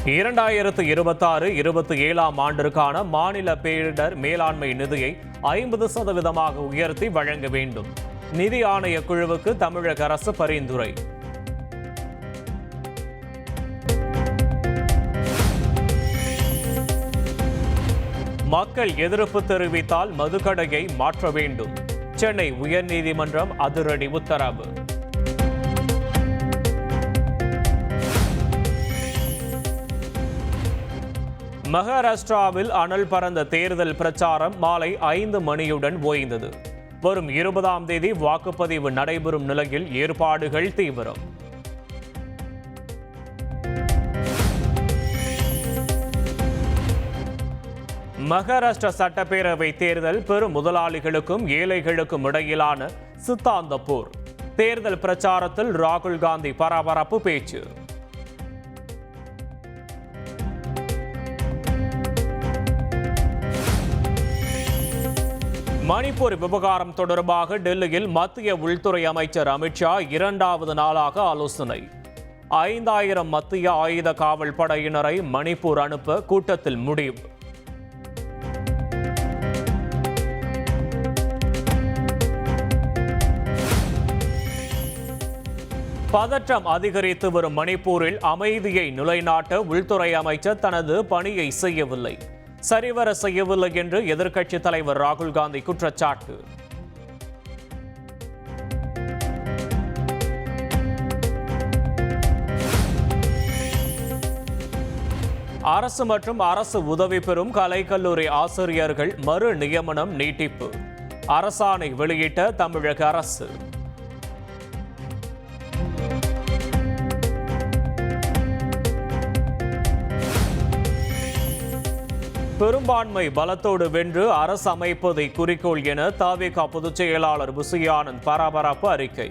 2026-27 ஆண்டிற்கான மாநில பேரிடர் மேலாண்மை நிதியை 50% உயர்த்தி வழங்க வேண்டும். நிதி ஆணைய குழுவுக்கு தமிழக அரசு பரிந்துரை. மக்கள் எதிர்ப்பு தெரிவித்தால் மதுக்கடையை மாற்ற வேண்டும். சென்னை உயர்நீதிமன்றம் அதிரடி உத்தரவு. மகாராஷ்டிராவில் அனல் பறந்த தேர்தல் பிரச்சாரம் மாலை 5 மணியுடன் ஓய்ந்தது. வரும் 20ஆம் தேதி வாக்குப்பதிவு நடைபெறும் நிலையில் ஏற்பாடுகள் தீவிரம். மகாராஷ்டிரா சட்டப்பேரவை தேர்தல் பெரும் முதலாளிகளுக்கும் ஏழைகளுக்கும் இடையிலான சித்தாந்த போர். தேர்தல் பிரச்சாரத்தில் ராகுல் காந்தி பரபரப்பு பேச்சு. மணிப்பூர் விவகாரம் தொடர்பாக டெல்லியில் மத்திய உள்துறை அமைச்சர் அமித்ஷா 2வது நாளாக ஆலோசனை. 5000 மத்திய ஆயுத காவல் படையினரை மணிப்பூர் அனுப்ப கூட்டத்தில் முடிவு. பதற்றம் அதிகரித்து வரும் மணிப்பூரில் அமைதியை நிலைநாட்ட உள்துறை அமைச்சர் தனது பணியை செய்யவில்லை, சரிவர செய்யவில்லை என்று எதிர்க்கட்சித் தலைவர் ராகுல் காந்தி குற்றச்சாட்டு. அரசு மற்றும் அரசு உதவி பெறும் கலைக்கல்லூரி ஆசிரியர்கள் மறு நியமனம் நீட்டிப்பு. அரசாணை வெளியிட்ட தமிழக அரசு. பெரும்பான்மை பலத்தோடு வென்று அரசு அமைப்பதை குறிக்கோள் என தவிக பொதுச் செயலாளர் புசி ஆனந்த் பரபரப்பு அறிக்கை.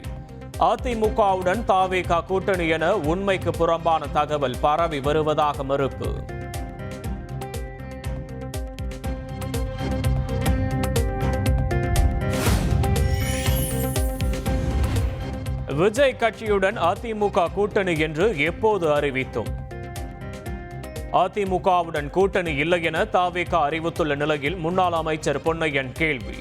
அதிமுகவுடன் தவிக கூட்டணி என உண்மைக்கு புறம்பான தகவல் பரவி வருவதாக மறுப்பு. விஜய் கட்சியுடன் அதிமுக கூட்டணி என்று எப்போது அறிவித்தோம்? அதிமுகவுடன் கூட்டணி இல்லை என தவிக அறிவித்துள்ள நிலையில் முன்னாள் அமைச்சர் பொன்னையன் கேள்வி.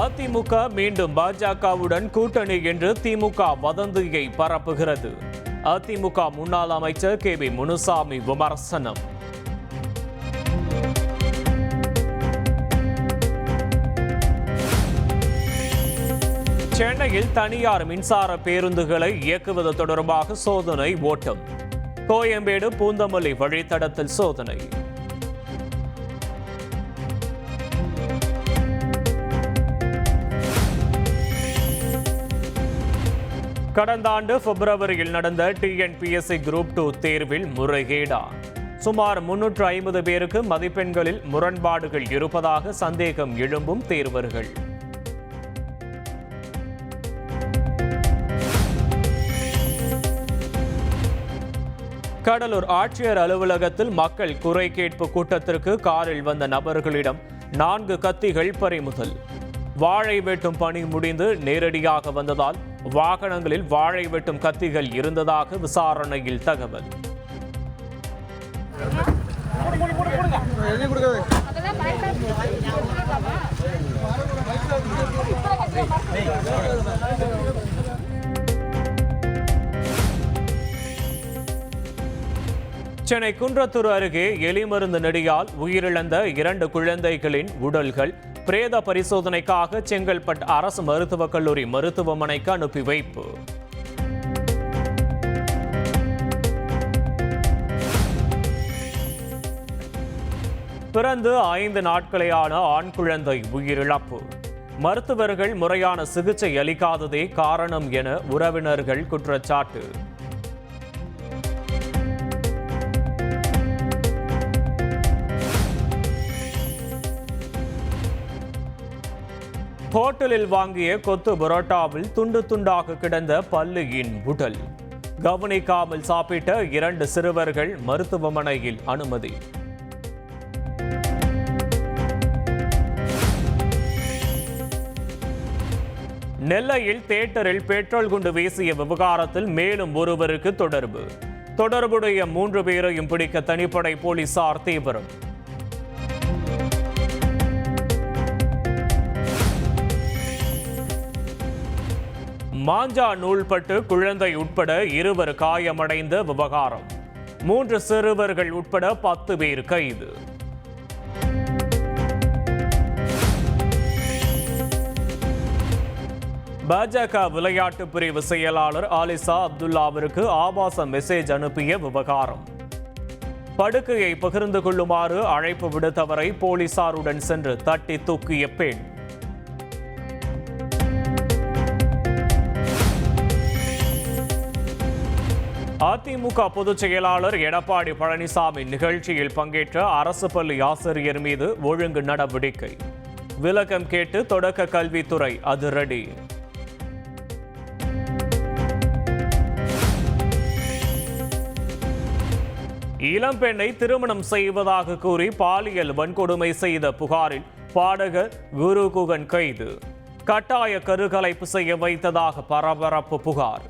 அதிமுக மீண்டும் பாஜகவுடன் கூட்டணி என்று திமுக வதந்தியை பரப்புகிறது. அதிமுக முன்னாள் அமைச்சர் KV முனுசாமி விமர்சனம். சென்னையில் தனியார் மின்சார பேருந்துகளை இயக்குவது தொடர்பாக சோதனை ஓட்டம். கோயம்பேடு பூந்தமல்லி வழித்தடத்தில் சோதனை. கடந்த ஆண்டு பிப்ரவரியில் நடந்த TNPSC Group 2 தேர்வில் முறைகேடா? சுமார் 350 பேருக்கு மதிப்பெண்களில் முரண்பாடுகள் இருப்பதாக சந்தேகம் எழும்பும் தேர்வர்கள். கடலூர் ஆட்சியர் அலுவலகத்தில் மக்கள் குறை கேட்பு கூட்டத்திற்கு காரில் வந்த நபர்களிடம் 4 கத்திகள் பறிமுதல். வாழை வெட்டும் பணி முடிந்து நேரடியாக வந்ததால் வாகனங்களில் வாழை வெட்டும் கத்திகள் இருந்ததாக விசாரணையில் தகவல். சென்னை குன்றத்தூர் அருகே எலிமருந்து நெடியால் உயிரிழந்த 2 குழந்தைகளின் உடல்கள் பிரேத பரிசோதனைக்காக செங்கல்பட்டு அரசு மருத்துவக் கல்லூரி மருத்துவமனைக்கு அனுப்பி வைப்பு. பிறந்து 5 நாட்களேயான ஆண் குழந்தை உயிரிழப்பு. மருத்துவர்கள் முறையான சிகிச்சை அளிக்காததே காரணம் என உறவினர்கள் குற்றச்சாட்டு. ஹோட்டலில் வாங்கிய கொத்து பரோட்டாவில் துண்டு துண்டாக கிடந்த பல்லியின் உடல். கவனிக்காமல் சாப்பிட்ட 2 சிறுவர்கள் மருத்துவமனையில் அனுமதி. நெல்லையில் தியேட்டரில் பெட்ரோல் குண்டு வீசிய விவகாரத்தில் மேலும் ஒருவருக்கு தொடர்புடைய 3 பேரையும் பிடிக்க தனிப்படை போலீசார் தீவிரம். மாஞ்சா நூல்பட்டு குழந்தை உட்பட 2 காயமடைந்த விவகாரம். 3 சிறுவர்கள் உட்பட 10 பேர் கைது. பாஜக விளையாட்டு பிரிவு செயலாளர் ஆலிசா அப்துல்லாவிற்கு ஆபாச மெசேஜ் அனுப்பிய விவகாரம். படுக்கையை பகிர்ந்து கொள்ளுமாறு அழைப்பு விடுத்தவரை போலீசாருடன் சென்று தட்டி தூக்கிய பெண். அதிமுக பொதுச் செயலாளர் எடப்பாடி பழனிசாமி நிகழ்ச்சியில் பங்கேற்ற அரசு பள்ளி ஆசிரியர் மீது ஒழுங்கு நடவடிக்கை. விளக்கம் கேட்டு தொடக்க கல்வித்துறை அதிரடி. இளம்பெண்ணை திருமணம் செய்வதாக கூறி பாலியல் வன்கொடுமை செய்த புகாரில் பாடகர் குரு குகன் கைது. கட்டாய கருக்கலைப்பு செய்ய வைத்ததாக பரபரப்பு புகார்.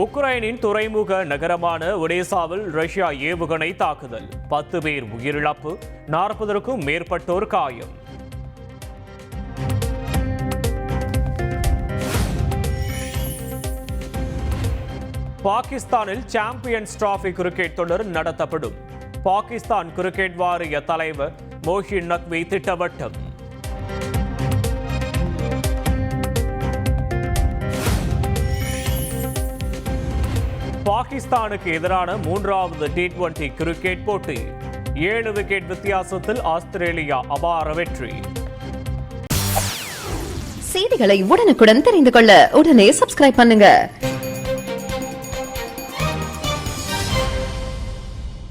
உக்ரைனின் துறைமுக நகரமான ஒடேசாவில் ரஷ்யா ஏவுகணை தாக்குதல். 10 பேர் உயிரிழப்பு, 40க்கும் மேற்பட்டோர் காயம். பாகிஸ்தானில் சாம்பியன்ஸ் டிராபி கிரிக்கெட் தொடர் நடத்தப்படும். பாகிஸ்தான் கிரிக்கெட் வாரிய தலைவர் மோஷின் நக்வி திட்டவட்டம். பாகிஸ்தானுக்கு எதிரான 3வது T20 கிரிக்கெட் போட்டி. 7 விக்கெட் வித்தியாசத்தில் ஆஸ்திரேலியா அபார வெற்றி. செய்திகளை உடனுக்குடன் தெரிந்து கொள்ள உடனே சப்ஸ்கிரைப் பண்ணுங்க.